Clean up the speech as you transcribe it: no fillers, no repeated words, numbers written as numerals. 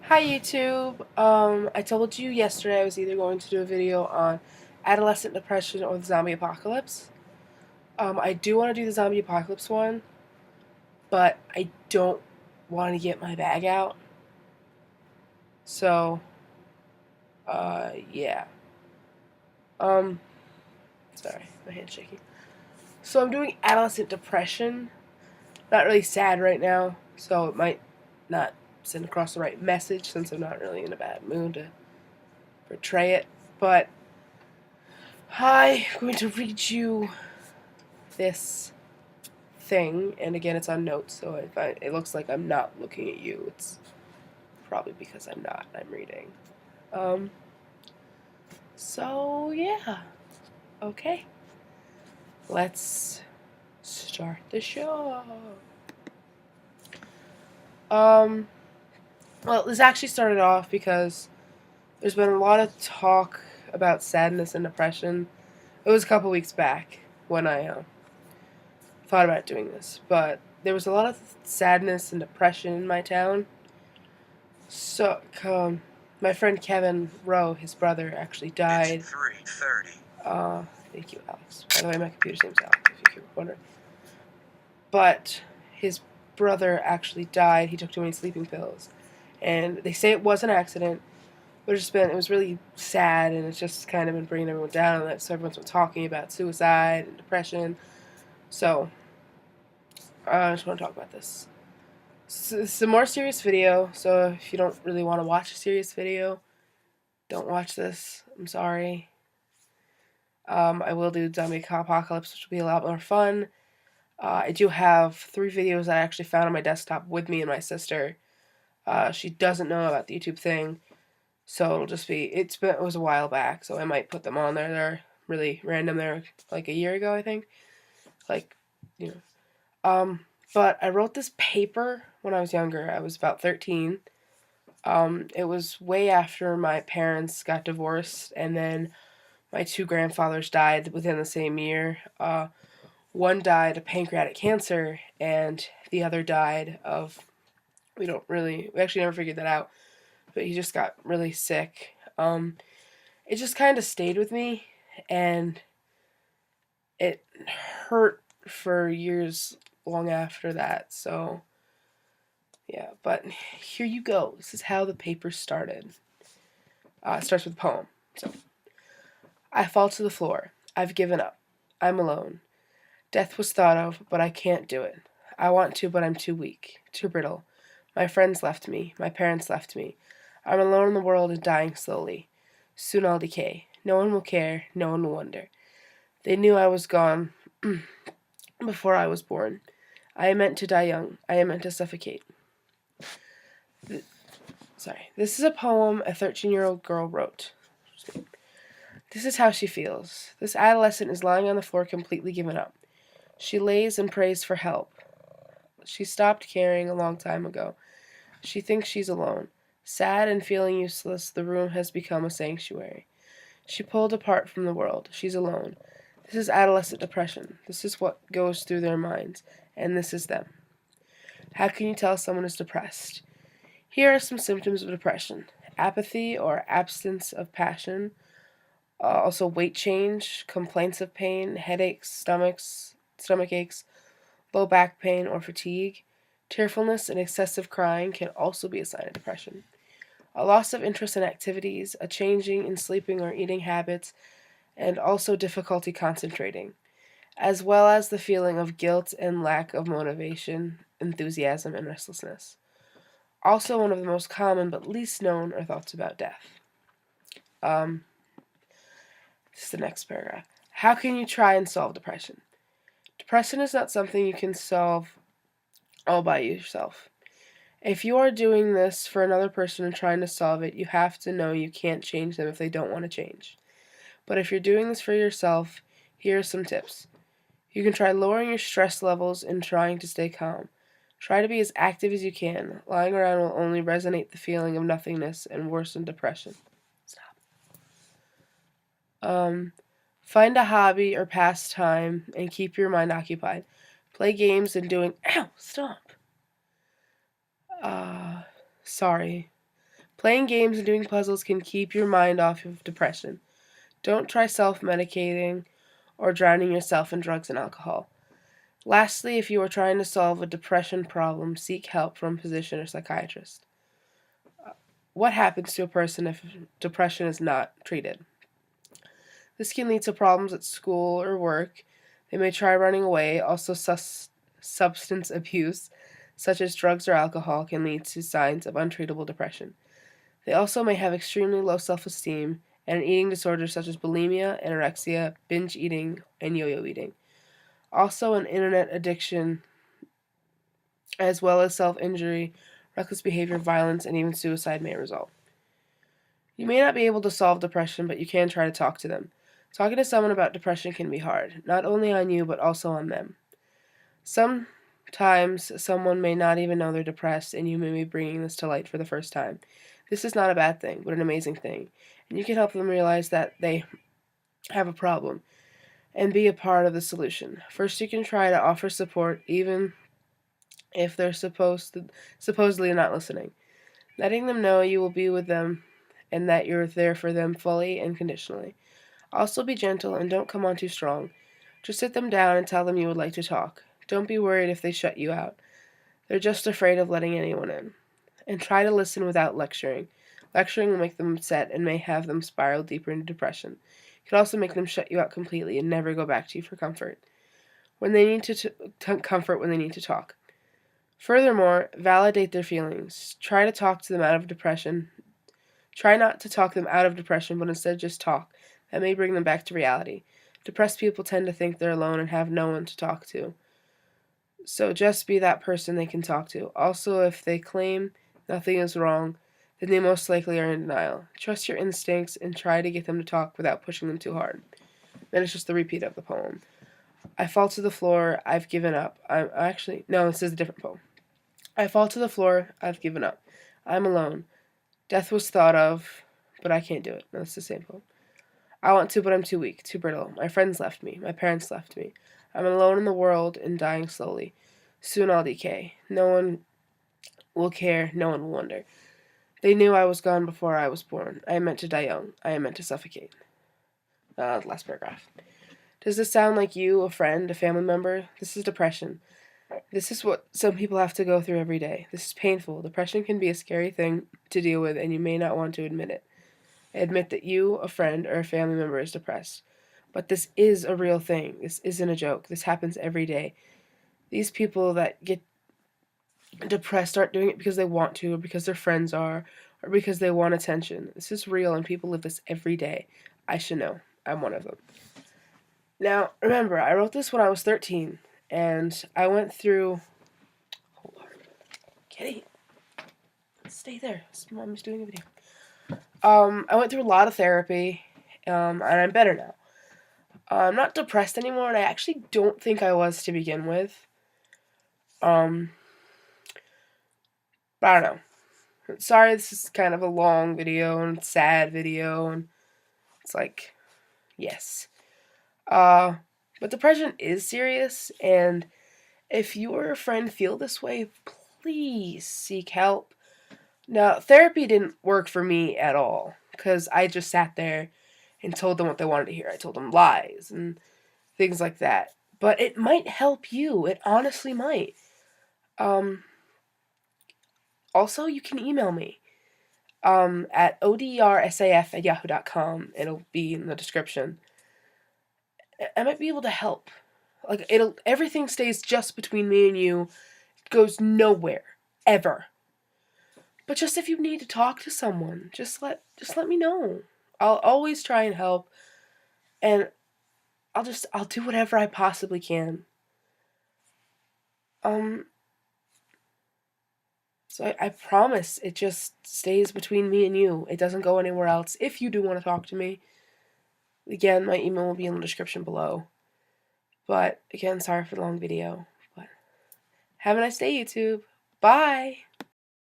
Hi YouTube. I told you yesterday I was either going to do a video on adolescent depression or the zombie apocalypse. I do want to do the zombie apocalypse one, but I don't want to get my bag out. So, yeah. Um, Sorry, my hand's shaking. So I'm doing adolescent depression. Not really sad right now, so it might not send across the right message since I'm not really in a bad mood to portray it. But I'm going to read you this thing, and again, it's on notes, so if it looks like I'm not looking at you, it's probably because I'm not. I'm reading. Um, so yeah, okay, let's start the show. Um, well, this actually started off because there's been a lot of talk about sadness and depression. It was a couple weeks back when I thought about doing this, but there was a lot of sadness and depression in my town. So, my friend Kevin Rowe, his brother, actually died. It's 3:30. Thank you, Alex. By the way, my computer's name's Alex, if you were wondering. But his brother actually died. He took too many sleeping pills. And they say it was an accident, but it was really sad, and it's just kind of been bringing everyone down on that. So everyone's been talking about suicide and depression. So, I just want to talk about this. So, it's a more serious video, so if you don't really want to watch a serious video, don't watch this. I'm sorry. I will do zombie apocalypse, which will be a lot more fun. I do have 3 videos I actually found on my desktop with me and my sister. She doesn't know about the YouTube thing, so it'll just be, it was a while back, so I might put them on there. They're really random. They're like a year ago, I think. Like, you know. But I wrote this paper when I was younger. I was about 13. It was way after my parents got divorced, and then my 2 grandfathers died within the same year. One died of pancreatic cancer, and the other died of, we actually never figured that out, but he just got really sick. It just kind of stayed with me, and it hurt for years long after that, so yeah, but here you go. This is how the paper started. It starts with a poem. So, I fall to the floor. I've given up. I'm alone. Death was thought of, but I can't do it. I want to, but I'm too weak, too brittle. My friends left me. My parents left me. I'm alone in the world and dying slowly. Soon I'll decay. No one will care. No one will wonder. They knew I was gone before I was born. I am meant to die young. I am meant to suffocate. This is a poem a 13-year-old girl wrote. This is how she feels. This adolescent is lying on the floor completely given up. She lays and prays for help. She stopped caring a long time ago. She thinks she's alone. Sad and feeling useless, the room has become a sanctuary. She pulled apart from the world. She's alone. This is adolescent depression. This is what goes through their minds, and this is them. How can you tell someone is depressed? Here are some symptoms of depression: apathy or absence of passion, also weight change, complaints of pain, headaches, stomach aches, low back pain, or fatigue. Tearfulness and excessive crying can also be a sign of depression. A loss of interest in activities, a changing in sleeping or eating habits, and also difficulty concentrating, as well as the feeling of guilt and lack of motivation, enthusiasm, and restlessness. Also, one of the most common but least known are thoughts about death. Um, this is the next paragraph. How can you try and solve depression? Depression is not something you can solve all by yourself. If you are doing this for another person and trying to solve it, you have to know you can't change them if they don't want to change. But if you're doing this for yourself, here are some tips. You can try lowering your stress levels and trying to stay calm. Try to be as active as you can. Lying around will only resonate the feeling of nothingness and worsen depression. Stop. Find a hobby or pastime and keep your mind occupied. Play games and doing... Ow! Stop! Sorry. Playing games and doing puzzles can keep your mind off of depression. Don't try self-medicating or drowning yourself in drugs and alcohol. Lastly, if you are trying to solve a depression problem, seek help from a physician or psychiatrist. What happens to a person if depression is not treated? This can lead to problems at school or work. They may try running away. Also, substance abuse, such as drugs or alcohol, can lead to signs of untreatable depression. They also may have extremely low self-esteem and an eating disorder such as bulimia, anorexia, binge eating, and yo-yo eating. Also, an internet addiction, as well as self-injury, reckless behavior, violence, and even suicide may result. You may not be able to solve depression, but you can try to talk to them. Talking to someone about depression can be hard, not only on you, but also on them. Sometimes someone may not even know they're depressed, and you may be bringing this to light for the first time. This is not a bad thing, but an amazing thing, and you can help them realize that they have a problem and be a part of the solution. First, you can try to offer support, even if they're supposedly not listening, letting them know you will be with them and that you're there for them fully and conditionally. Also, be gentle and don't come on too strong. Just sit them down and tell them you would like to talk. Don't be worried if they shut you out. They're just afraid of letting anyone in. And try to listen without lecturing. Lecturing will make them upset and may have them spiral deeper into depression. It can also make them shut you out completely and never go back to you for comfort when they need to comfort when they need to talk. Furthermore, validate their feelings. Try to talk to them out of depression. Try not to talk them out of depression, but instead just talk. That may bring them back to reality. Depressed people tend to think they're alone and have no one to talk to. So just be that person they can talk to. Also, if they claim nothing is wrong, then they most likely are in denial. Trust your instincts and try to get them to talk without pushing them too hard. Then it's just the repeat of the poem. I fall to the floor, I've given up. This is a different poem. I fall to the floor, I've given up. I'm alone. Death was thought of, but I can't do it. No, it's the same poem. I want to, but I'm too weak, too brittle. My friends left me. My parents left me. I'm alone in the world and dying slowly. Soon I'll decay. No one will care. No one will wonder. They knew I was gone before I was born. I am meant to die young. I am meant to suffocate. Last paragraph. Does this sound like you, a friend, a family member? This is depression. This is what some people have to go through every day. This is painful. Depression can be a scary thing to deal with, and you may not want to admit it. Admit that you, a friend, or a family member is depressed. But this is a real thing. This isn't a joke. This happens every day. These people that get depressed aren't doing it because they want to, or because their friends are, or because they want attention. This is real, and people live this every day. I should know. I'm one of them. Now, remember, I wrote this when I was 13, and I went through... Hold on. Kitty, stay there. Mommy's doing a video. I went through a lot of therapy, and I'm better now. I'm not depressed anymore, and I actually don't think I was to begin with. But I don't know. Sorry, this is kind of a long video, and sad video, and it's like, yes. But depression is serious, and if you or a friend feel this way, please seek help. Now, therapy didn't work for me at all, because I just sat there and told them what they wanted to hear. I told them lies and things like that. But it might help you. It honestly might. Also, you can email me at odrsaf@yahoo.com. It'll be in the description. I might be able to help. Like, everything stays just between me and you. It goes nowhere. Ever. But just if you need to talk to someone, just let me know. I'll always try and help, and I'll do whatever I possibly can. So I promise it just stays between me and you. It doesn't go anywhere else. If you do want to talk to me, again, my email will be in the description below. But again, sorry for the long video. But have a nice day, YouTube. Bye.